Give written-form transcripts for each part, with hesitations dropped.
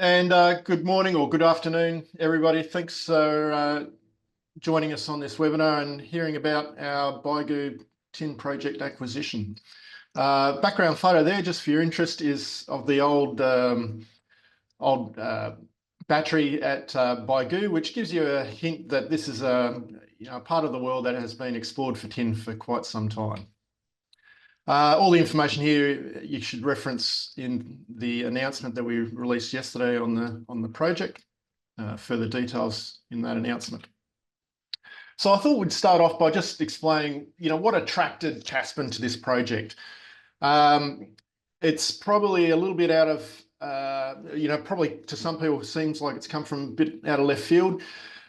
and good morning or good afternoon, everybody. Thanks for joining us on this webinar and hearing about our Bygoo Tin Project acquisition. Background photo there, just for your interest, is of the old battery at Bygoo, which gives you a hint that this is a part of the world that has been explored for tin for quite some time. All the information here you should reference in the announcement that we released yesterday on the project. Further details in that announcement. So I thought we'd start off by just explaining, what attracted Caspin to this project. It's probably a little bit out of, probably to some people it seems like it's come from a bit out of left field.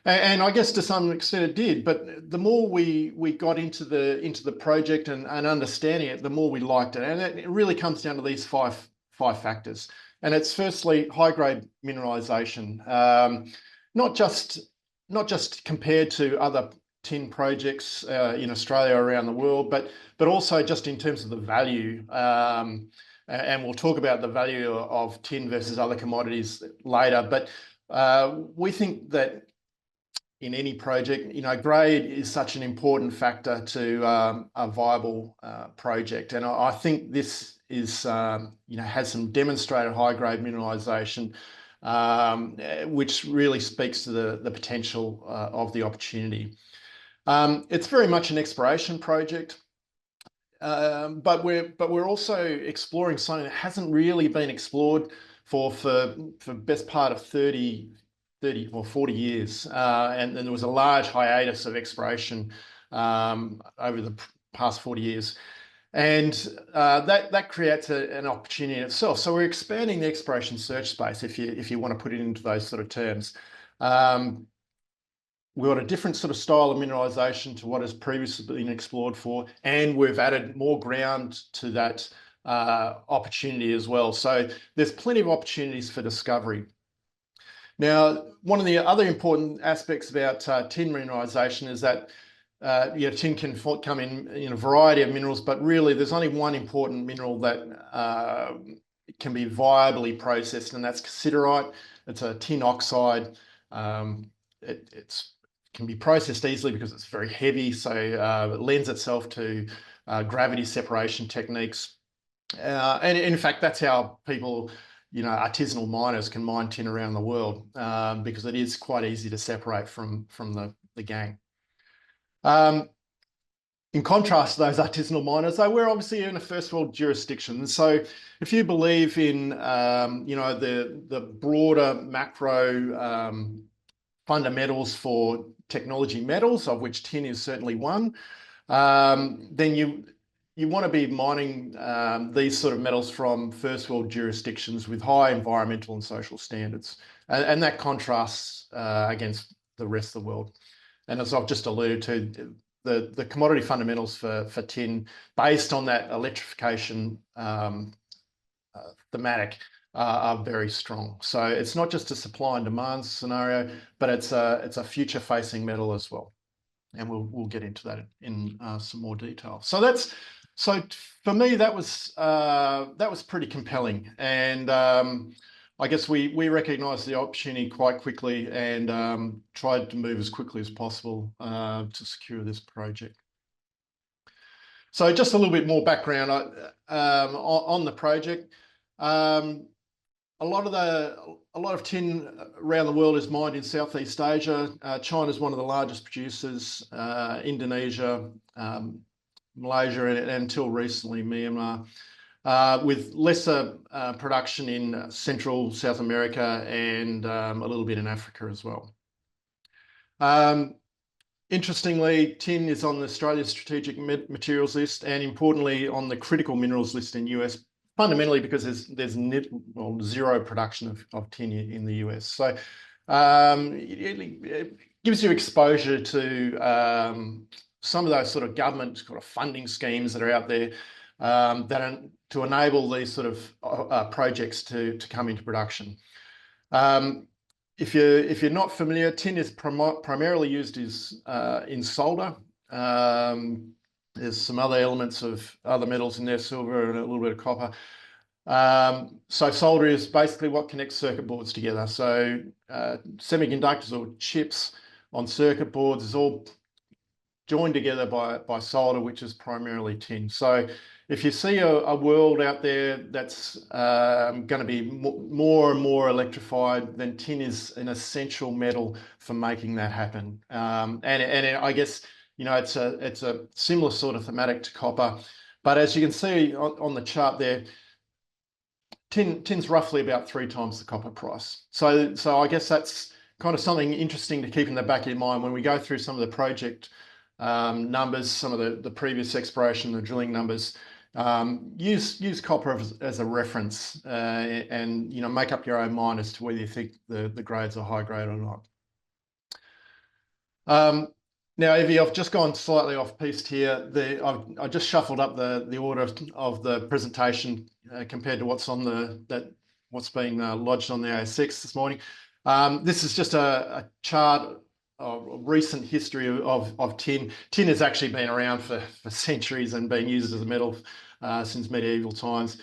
And I guess to some extent it did, but the more we got into the project and understanding it, the more we liked it. And it really comes down to these five factors. And it's firstly high-grade mineralisation, not just compared to other tin projects in Australia or around the world, but also just in terms of the value. And we'll talk about the value of tin versus other commodities later. But we think that in any project, grade is such an important factor to a viable project. And I think this is, has some demonstrated high-grade mineralisation, which really speaks to the potential of the opportunity. It's very much an exploration project, but we're also exploring something that hasn't really been explored for best part of 30 or 40 years. And then there was a large hiatus of exploration over the past 40 years. And that creates an opportunity in itself. So we're expanding the exploration search space, if you want to put it into those sort of terms. We've got a different sort of style of mineralisation to what has previously been explored for, and we've added more ground to that opportunity as well. So there's plenty of opportunities for discovery. Now, one of the other important aspects about tin mineralisation is that tin can come in a variety of minerals, but really there's only one important mineral that can be viably processed, and that's cassiterite. It's a tin oxide. It can be processed easily because it's very heavy, so it lends itself to gravity separation techniques. And in fact, that's how people, artisanal miners can mine tin around the world, because it is quite easy to separate from the gangue. In contrast to those artisanal miners, though, we're obviously in a first world jurisdiction. So if you believe in, the broader macro fundamentals for technology metals, of which tin is certainly one, then you want to be mining these sort of metals from first world jurisdictions with high environmental and social standards. And that contrasts against the rest of the world. And as I've just alluded to, the commodity fundamentals for tin, based on that electrification thematic, are very strong. So it's not just a supply and demand scenario, but it's a future-facing metal as well. And we'll get into that in some more detail. So for me, that was pretty compelling, and I guess we recognised the opportunity quite quickly and tried to move as quickly as possible to secure this project. So just a little bit more background on the project. A lot of tin around the world is mined in Southeast Asia. China is one of the largest producers. Indonesia, Malaysia, and until recently Myanmar, with lesser production in Central South America and a little bit in Africa as well. Interestingly, tin is on the Australian Strategic Materials List, and importantly on the Critical Minerals List in US, fundamentally because there's zero production of tin in the US. So it gives you exposure to some of those sort of government kind of funding schemes that are out there to enable these sort of projects to come into production. If you're not familiar, tin is primarily used in solder. There's some other elements of other metals in there, silver and a little bit of copper. So solder is basically what connects circuit boards together. So semiconductors or chips on circuit boards is all joined together by solder, which is primarily tin. So if you see a world out there that's going to be more and more electrified, then tin is an essential metal for making that happen. And I guess, you know, it's a similar sort of thematic to copper. But as you can see on the chart there, tin's roughly about 3 times the copper price. So I guess that's kind of something interesting to keep in the back of your mind when we go through some of the project numbers, some of the previous exploration, the drilling numbers. Use copper as a reference, and, you know, make up your own mind as to whether you think the grades are high grade or not. Now, Evie, I've just gone slightly off piste here. I just shuffled up the order of the presentation compared to what's on what's been lodged on the ASX this morning. This is just a chart of recent history of tin. Tin has actually been around for centuries and been used as a metal since medieval times.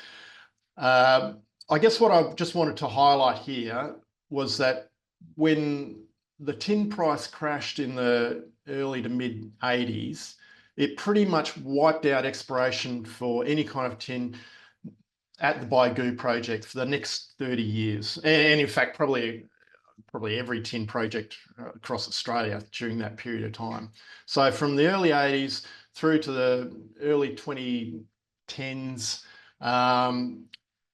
I guess what I just wanted to highlight here was that when the tin price crashed in the early to mid 80s, it pretty much wiped out exploration for any kind of tin at the Bygoo project for the next 30 years. And in fact, probably every tin project across Australia during that period of time. So from the early 80s through to the early 2010s,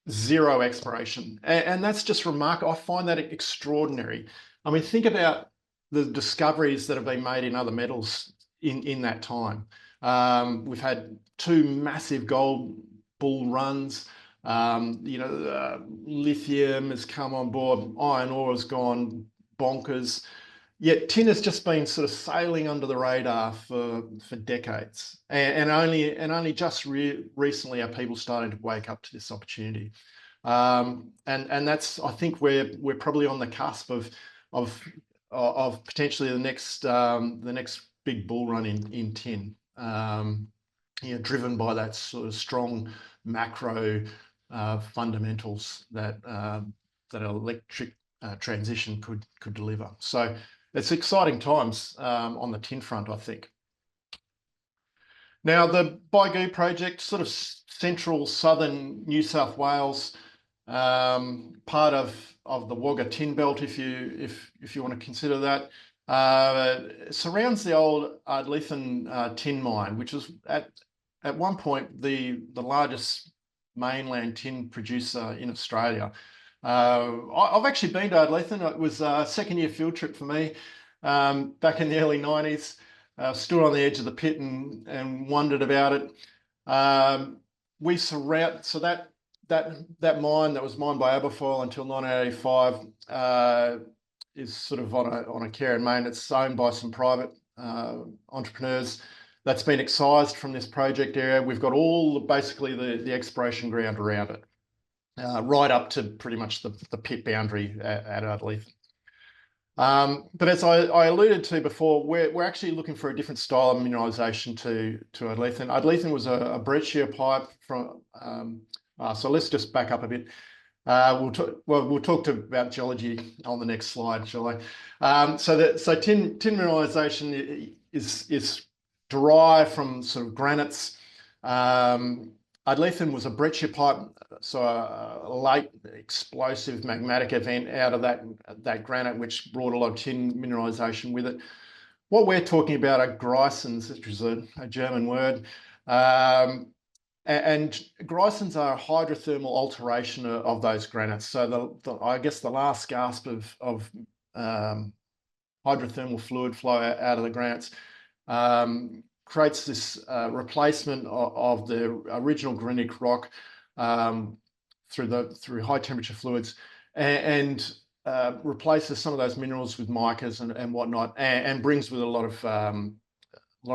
zero exploration. And that's just remarkable. I find that extraordinary. I mean, think about the discoveries that have been made in other metals in that time. We've had 2 massive gold bull runs. You know, lithium has come on board, iron ore has gone bonkers. Yet tin has just been sort of sailing under the radar for decades, and only just recently are people starting to wake up to this opportunity, and that's, I think we're probably on the cusp of potentially the next big bull run in tin, you know, driven by that sort of strong macro fundamentals that electric transition could deliver. So it's exciting times on the tin front, I think. Now, the Bygoo project, sort of central southern New South Wales, part of the Wagga tin belt, if you want to consider that, surrounds the old Ardlethan tin mine, which was at one point the largest mainland tin producer in Australia. I've actually been to Ardlethan. It was a second-year field trip for me back in the early 90s. Stood on the edge of the pit and wondered about it. We surround, so that mine that was mined by Aberfoyle until 1985 is sort of on a care and maintenance. It's owned by some private entrepreneurs. That's been excised from this project area. We've got basically the exploration ground around it, right up to pretty much the pit boundary at Ardlethan. But as I alluded to before, we're actually looking for a different style of mineralisation to Ardlethan. Ardlethan was a breccia pipe from. So let's just back up a bit. We'll talk about geology on the next slide, shall I? So tin mineralisation is derived from sort of granites. Ardlethan was a breccia pipe, so a late explosive magmatic event out of that granite, which brought a lot of tin mineralisation with it. What we're talking about are Greisens, which is a German word. And Greisens are a hydrothermal alteration of those granites. So I guess the last gasp of hydrothermal fluid flow out of the granites creates this replacement of the original granitic rock through high temperature fluids, and replaces some of those minerals with micas and whatnot, and brings with a lot of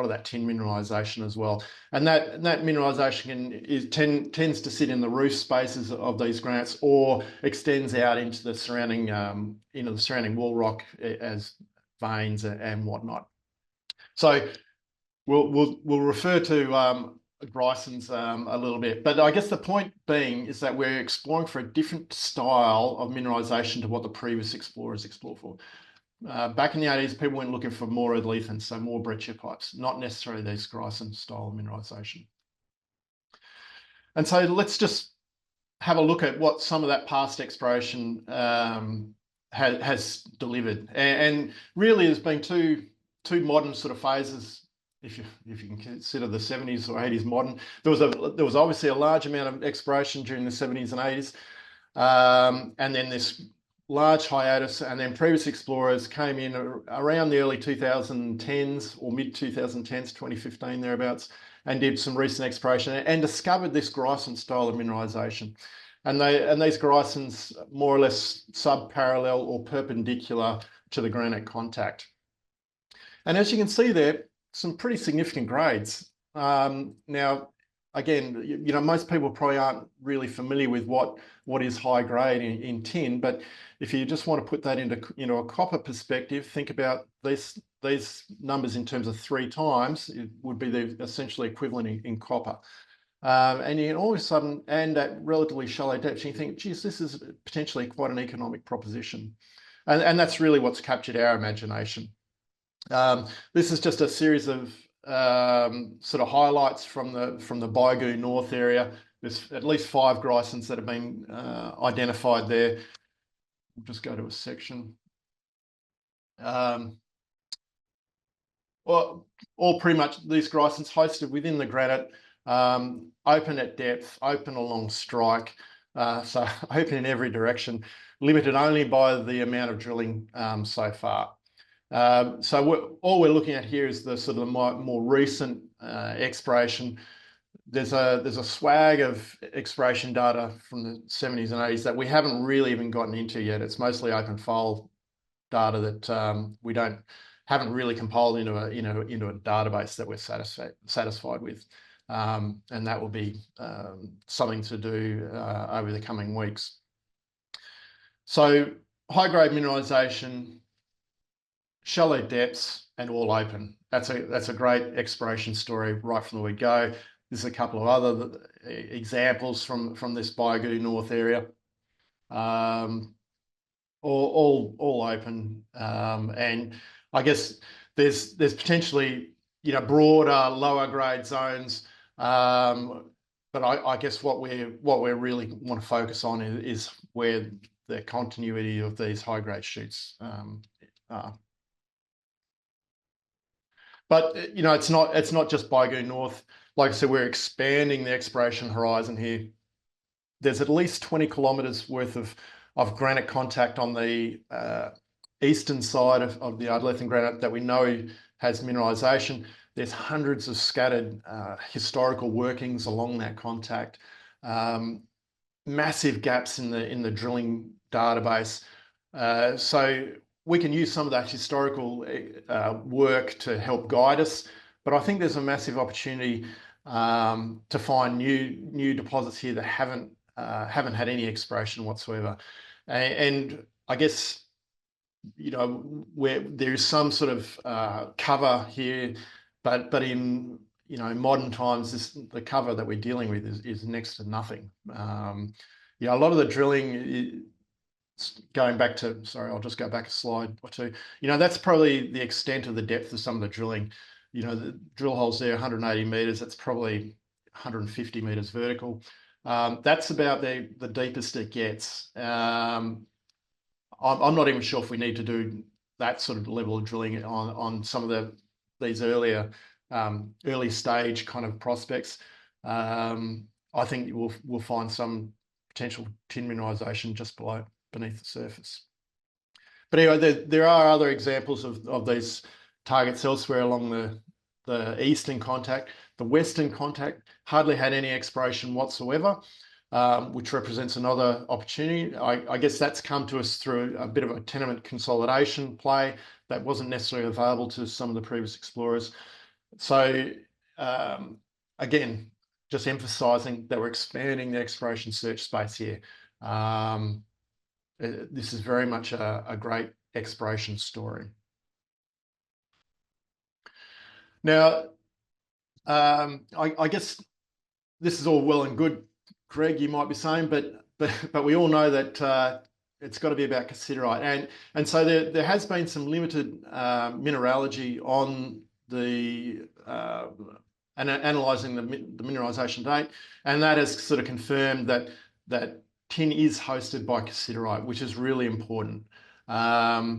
that tin mineralisation as well. And that mineralisation tends to sit in the roof spaces of these granites, or extends out into the surrounding wall rock as veins and whatnot. So we'll refer to Grisons a little bit. But I guess the point being is that we're exploring for a different style of mineralisation to what the previous explorers explored for. Back in the 80s, people went looking for more earthlythans, so more breccia pipes, not necessarily these Grison style of mineralisation. And so let's just have a look at what some of that past exploration has delivered. And really there's been two modern sort of phases. If you can consider the 70s or 80s modern, there was obviously a large amount of exploration during the 70s and 80s, and then this large hiatus, and then previous explorers came in around the early 2010s or mid 2010s, 2015 thereabouts, and did some recent exploration and discovered this Grison style of mineralisation. And these Grisons more or less sub-parallel or perpendicular to the granite contact. And as you can see there, some pretty significant grades. Now, again, you know, most people probably aren't really familiar with what is high grade in tin, but if you just want to put that into a copper perspective, think about these numbers in terms of 3 times. It would be the essentially equivalent in copper. And you all of a sudden, and at relatively shallow depths, you think, geez, this is potentially quite an economic proposition. And that's really what's captured our imagination. This is just a series of sort of highlights from the Bygoo North area. There's at least 5 Grisons that have been identified there. We'll just go to a section. Well, all pretty much these Grisons hosted within the granite, open at depth, open along strike, so open in every direction, limited only by the amount of drilling so far. So all we're looking at here is the sort of more recent exploration. There's a swag of exploration data from the 70s and 80s that we haven't really even gotten into yet. It's mostly open file data that we haven't really compiled into a database that we're satisfied with, and that will be something to do over the coming weeks. So high grade mineralisation, shallow depths, and all open. That's a great exploration story right from the word go. There's a couple of other examples from this Bygoo North area. All open, and I guess there's potentially broader lower grade zones, but I guess what we really want to focus on is where the continuity of these high grade shoots are. But it's not just Bygoo North. Like I said, we're expanding the exploration horizon here. There's at least 20 kilometres worth of granite contact on the eastern side of the Ardlethan granite that we know has mineralisation. There's hundreds of scattered historical workings along that contact. Massive gaps in the drilling database. So we can use some of that historical work to help guide us, but I think there's a massive opportunity to find new deposits here that haven't had any exploration whatsoever. And I guess where there is some sort of cover here, but in modern times, the cover that we're dealing with is next to nothing. A lot of the drilling, going back to, sorry, I'll just go back a slide or two. That's probably the extent of the depth of some of the drilling. The drill holes there, 180 meters. That's probably 150 meters vertical. That's about the deepest it gets. I'm not even sure if we need to do that sort of level of drilling on some of these early stage kind of prospects. I think we'll find some potential tin mineralisation just beneath the surface. But anyway, there are other examples of these targets elsewhere along the eastern contact. The western contact hardly had any exploration whatsoever, which represents another opportunity. I guess that's come to us through a bit of a tenement consolidation play that wasn't necessarily available to some of the previous explorers. So again, just emphasising that we're expanding the exploration search space here. This is very much a great exploration story. Now, I guess this is all well and good, Greg, you might be saying, but we all know that it's got to be about cassiterite, and so there has been some limited mineralogy on the analysing the mineralisation date, and that has sort of confirmed that tin is hosted by cassiterite, which is really important. There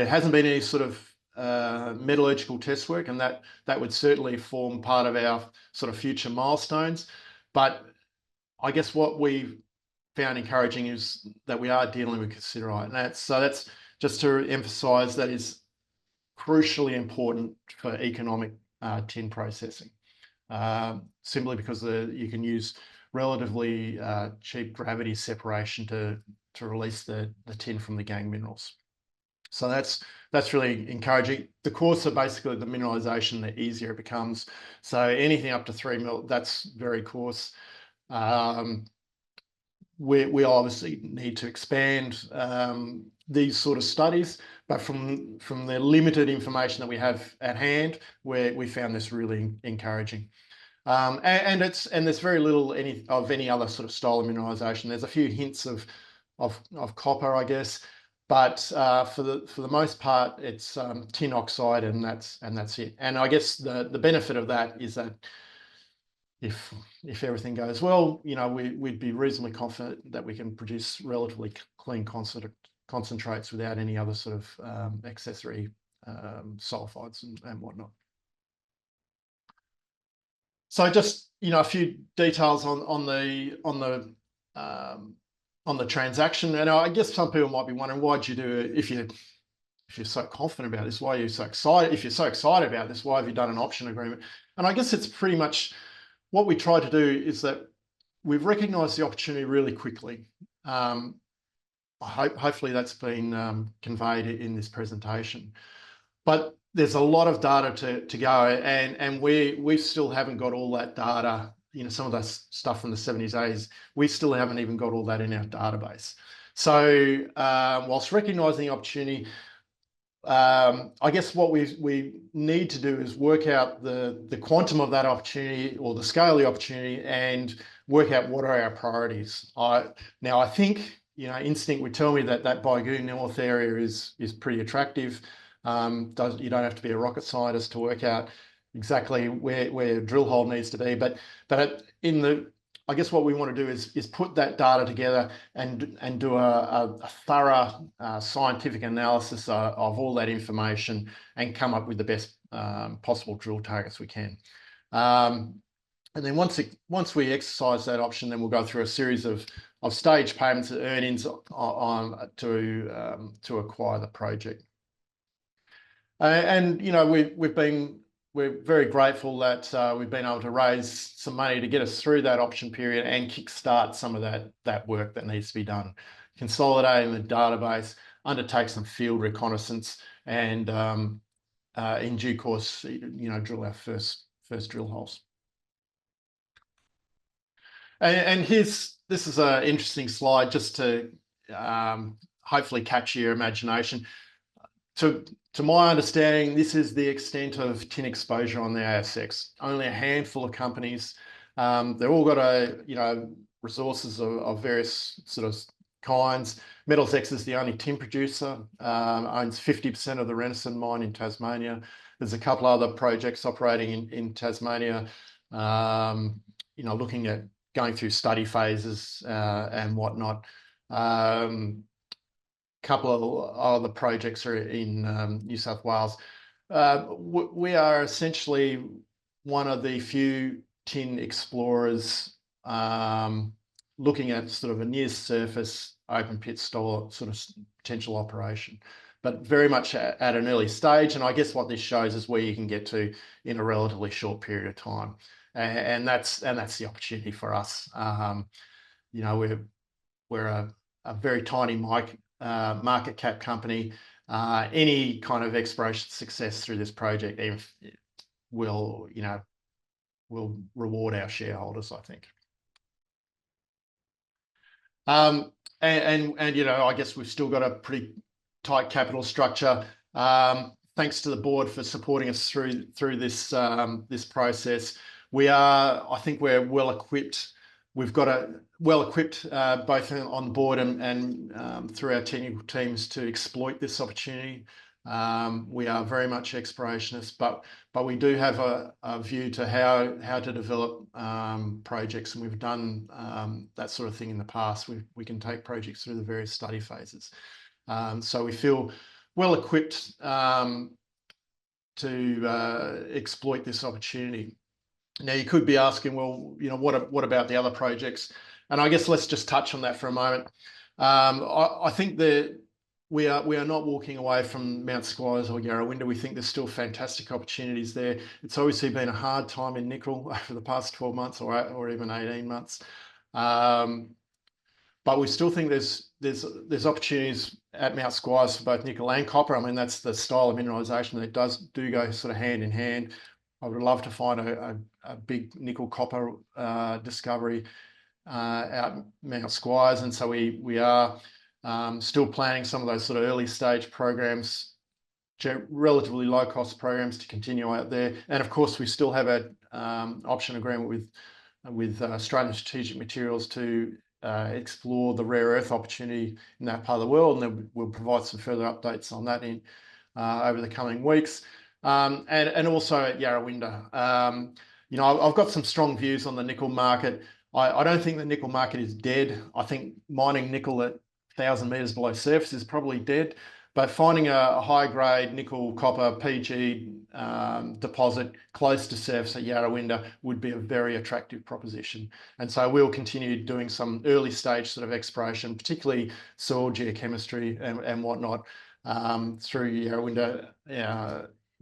hasn't been any sort of metallurgical test work, and that would certainly form part of our sort of future milestones. But I guess what we've found encouraging is that we are dealing with cassiterite, and that's just to emphasise that is crucially important for economic tin processing, simply because you can use relatively cheap gravity separation to release the tin from the gangue minerals. So that's really encouraging. The coarser basically the mineralization, the easier it becomes. So anything up to 3 mil, that's very coarse. We obviously need to expand these sort of studies, but from the limited information that we have at hand, we found this really encouraging. And there's very little of any other sort of style of mineralization. There's a few hints of copper, I guess, but for the most part, it's tin oxide, and that's it. And I guess the benefit of that is that if everything goes well, you know, we'd be reasonably confident that we can produce relatively clean concentrates without any other sort of accessory sulfides and whatnot. So just, you know, a few details on the transaction, and I guess some people might be wondering, why'd you do it if you're so confident about this? Why are you so excited? If you're so excited about this, why have you done an option agreement? And I guess it's pretty much what we try to do is that we've recognised the opportunity really quickly. Hopefully that's been conveyed in this presentation. But there's a lot of data to go, and we still haven't got all that data. You know, some of that stuff from the 70s, 80s, we still haven't even got all that in our database. So whilst recognising the opportunity, I guess what we need to do is work out the quantum of that opportunity, or the scale of the opportunity, and work out what are our priorities. Now I think, you know, instinct would tell me that Bygoo North area is pretty attractive. You don't have to be a rocket scientist to work out exactly where a drill hole needs to be, but I guess what we want to do is put that data together and do a thorough scientific analysis of all that information and come up with the best possible drill targets we can. And then once we exercise that option, then we'll go through a series of stage payments and earnings to acquire the project. And you know, we're very grateful that we've been able to raise some money to get us through that option period and kickstart some of that work that needs to be done, consolidating the database, undertake some field reconnaissance, and in due course, you know, drill our first drill holes. And this is an interesting slide just to hopefully capture your imagination. To my understanding, this is the extent of tin exposure on the ASX. Only a handful of companies. They've all got resources of various sort of kinds. Metals X is the only tin producer, owns 50% of the Renison mine in Tasmania. There's a couple other projects operating in Tasmania, you know, looking at going through study phases and whatnot. Couple of other projects are in New South Wales. We are essentially one of the few tin explorers looking at sort of a near surface open pit style sort of potential operation, but very much at an early stage. And I guess what this shows is where you can get to in a relatively short period of time, and that's the opportunity for us. You know, we're a very tiny market cap company. Any kind of exploration success through this project will reward our shareholders, I think. And you know, I guess we've still got a pretty tight capital structure. Thanks to the board for supporting us through this this process. I think we're well equipped. We've got a well equipped both on the board and through our technical teams to exploit this opportunity. We are very much explorationists, but we do have a view to how to develop projects, and we've done that sort of thing in the past. We can take projects through the various study phases. So we feel well equipped to exploit this opportunity. Now, you could be asking, well, what about the other projects? And I guess let's just touch on that for a moment. I think that we are not walking away from Mount Squires or Yarrawinda. We think there's still fantastic opportunities there. It's obviously been a hard time in nickel over the past 12 months or even 18 months. But we still think there's opportunities at Mount Squires for both nickel and copper. I mean, that's the style of mineralisation that do go sort of hand in hand. I would love to find a big nickel copper discovery out Mount Squires, and so we are still planning some of those sort of early stage programs, relatively low cost programs to continue out there. And of course, we still have an option agreement with Australian Strategic Materials to explore the rare earth opportunity in that part of the world, and then we'll provide some further updates on that over the coming weeks. And also at Yarrawinda, I've got some strong views on the nickel market. I don't think the nickel market is dead. I think mining nickel at 1,000 meters below surface is probably dead, but finding a high grade nickel copper PG deposit close to surface at Yarrawinda would be a very attractive proposition. And so we'll continue doing some early stage sort of exploration, particularly soil geochemistry and whatnot through Yarrawinda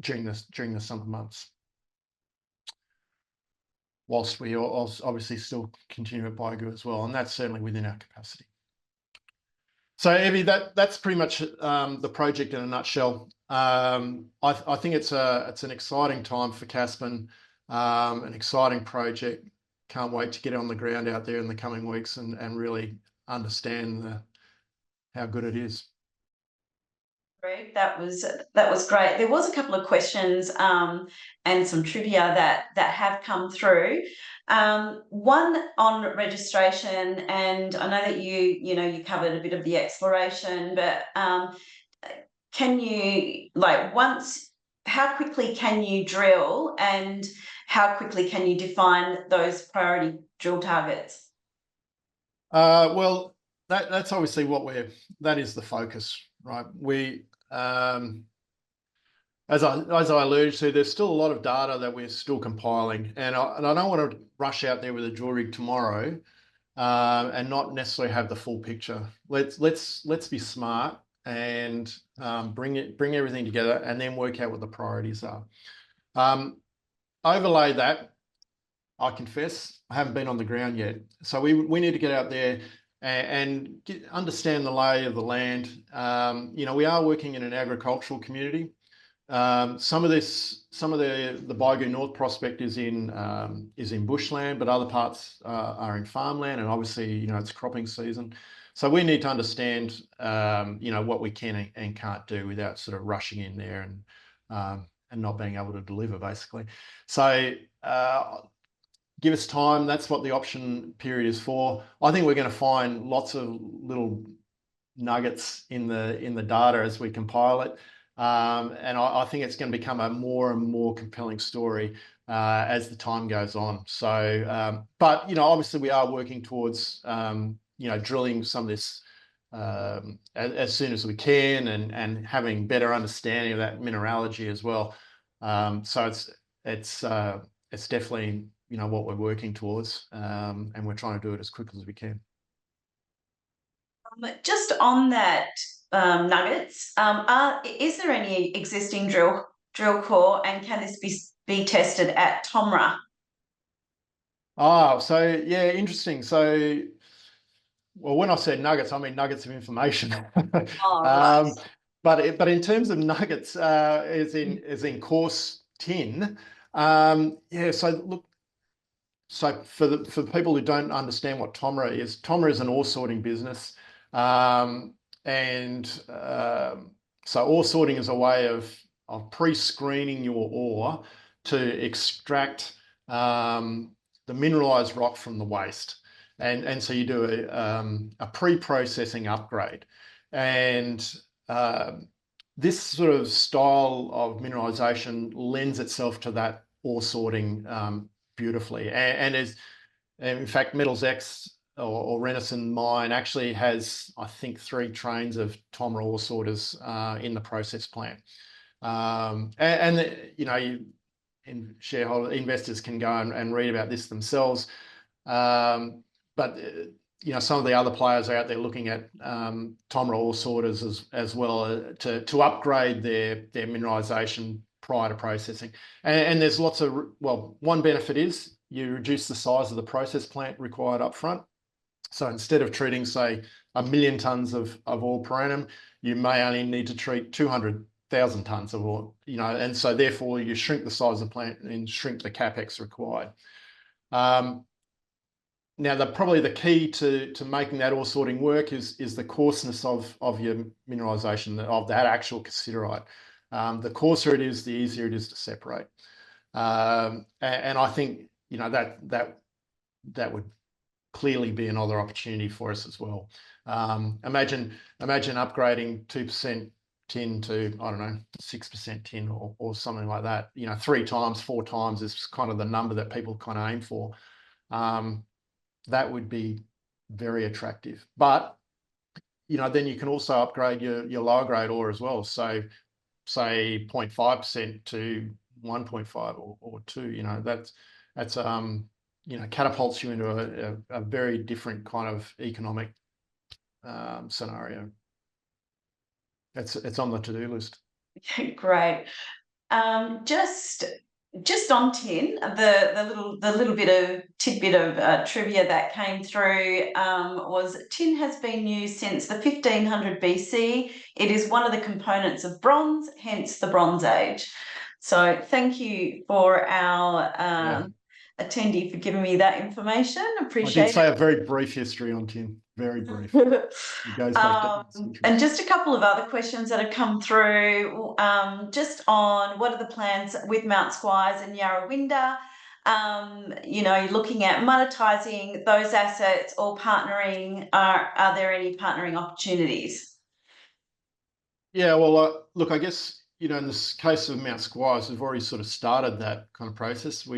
during the summer months, whilst we obviously still continue at Bygoo as well, and that's certainly within our capacity. So Evie, that's pretty much the project in a nutshell. I think it's an exciting time for Caspin, an exciting project. Can't wait to get on the ground out there in the coming weeks and really understand how good it is. That was great. There was a couple of questions and some trivia that have come through. One on registration, and I know that you covered a bit of the exploration, but can you how quickly can you drill, and how quickly can you define those priority drill targets? Well, that's obviously that is the focus, right? As I alluded to, there's still a lot of data that we're still compiling, and I don't want to rush out there with a drill rig tomorrow and not necessarily have the full picture. Let's be smart and bring everything together, and then work out what the priorities are. Overlay that, I confess, I haven't been on the ground yet, so we need to get out there and understand the lay of the land. We are working in an agricultural community. Some of the Bygoo North prospect is in bushland, but other parts are in farmland, and obviously it's cropping season. So we need to understand what we can and can't do without sort of rushing in there and not being able to deliver, basically. So give us time. That's what the option period is for. I think we're going to find lots of little nuggets in the data as we compile it, and I think it's going to become a more and more compelling story as the time goes on. So, but obviously we are working towards drilling some of this as soon as we can, and having better understanding of that mineralogy as well. So it's definitely what we're working towards, and we're trying to do it as quickly as we can. Just on that, nuggets, is there any existing drill core, and can this be tested at Tomra? Oh, so yeah, interesting. So, well, when I said nuggets, I mean nuggets of information. Oh, right. But in terms of nuggets, as in coarse tin, yeah. So look. So for people who don't understand what Tomra is an ore sorting business, so ore sorting is a way of pre-screening your ore to extract the mineralized rock from the waste. And so you do a pre-processing upgrade. And this sort of style of mineralization lends itself to that ore sorting beautifully. And in fact, Metals X or Renison Mine actually has, I think, 3 trains of TOMRA ore sorters in the process plant. You know, shareholder investors can go and read about this themselves. But you know, some of the other players are out there looking at TOMRA ore sorters as well to upgrade their mineralization prior to processing. And there's lots of, well, one benefit is you reduce the size of the process plant required up front. So instead of treating, say, 1 million tonnes of ore per annum, you may only need to treat 200,000 tonnes of ore, you know, and so therefore you shrink the size of the plant and shrink the capex required. Now, probably the key to making that ore sorting work is the coarseness of your mineralization, of that actual cassiterite. The coarser it is, the easier it is to separate. And I think, you know, that would clearly be another opportunity for us as well. Imagine upgrading 2% tin to, I don't know, 6% tin or something like that. You know, 3 times, 4 times is kind of the number that people kind of aim for. That would be very attractive. But, you know, then you can also upgrade your lower grade ore as well. So say 0.5% to 1.5 or 2, you know, that's you know, catapults you into a very different kind of economic scenario. It's on the to-do list. Great. Just on tin, the little bit of tidbit of trivia that came through was tin has been used since the 1500 BC. It is one of the components of bronze, hence the Bronze Age. So thank you for our attendee for giving me that information. Appreciate it. I did say a very brief history on tin, very brief. It goes back and just a couple of other questions that have come through, just on what are the plans with Mount Squires and Yarrawinda? You know, looking at monetizing those assets or partnering. Are there any partnering opportunities? Yeah, well, look, I guess, you know, in this case of Mount Squires, we've already sort of started that kind of process.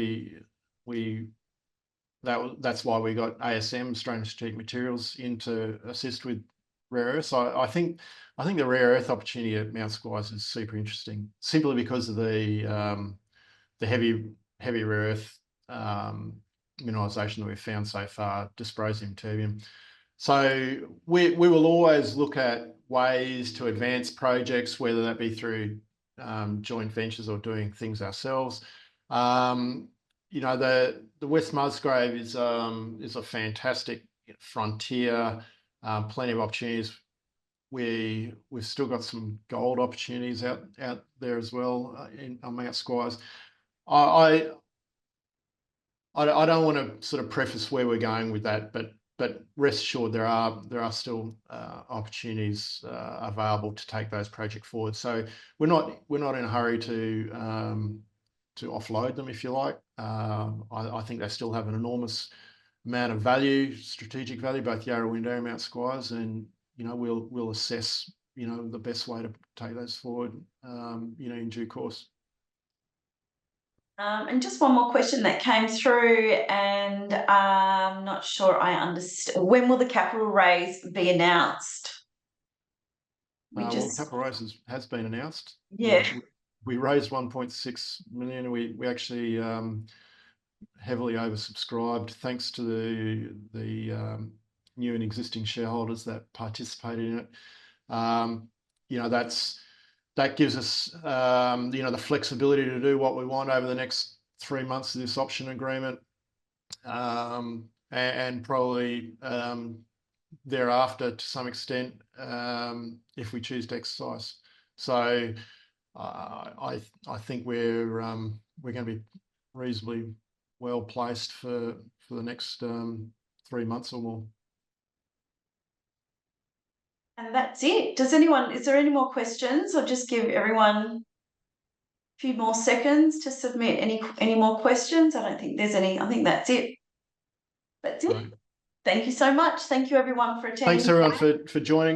That's why we got ASM, Australian Strategic Materials, in to assist with rare earths. I think the rare earth opportunity at Mount Squires is super interesting, simply because of the heavy rare earth mineralization that we've found so far, dysprosium, terbium. So we will always look at ways to advance projects, whether that be through joint ventures or doing things ourselves. You know, the West Musgrave is a fantastic frontier, plenty of opportunities. We've still got some gold opportunities out there as well on Mount Squires. I don't want to sort of preface where we're going with that, but rest assured there are still opportunities available to take those projects forward. So we're not in a hurry to offload them, if you like. I think they still have an enormous amount of value, strategic value, both Yarrawinda and Mount Squires, and, you know, we'll assess, you know, the best way to take those forward, you know, in due course. And just one more question that came through, and I'm not sure I understand. When will the capital raise be announced? Well, the capital raise has been announced. Yeah. We raised 1.6 million. We actually heavily oversubscribed, thanks to the new and existing shareholders that participated in it. You know, that gives us you know, the flexibility to do what we want over the next 3 months of this option agreement, and probably thereafter to some extent, if we choose to exercise. So I think we're going to be reasonably well placed for the next 3 months or more. And that's it. Is there any more questions, or just give everyone few more seconds to submit any more questions. I don't think there's any. I think that's it. That's it. Right. Thank you so much. Thank you everyone for attending. Thanks everyone for joining.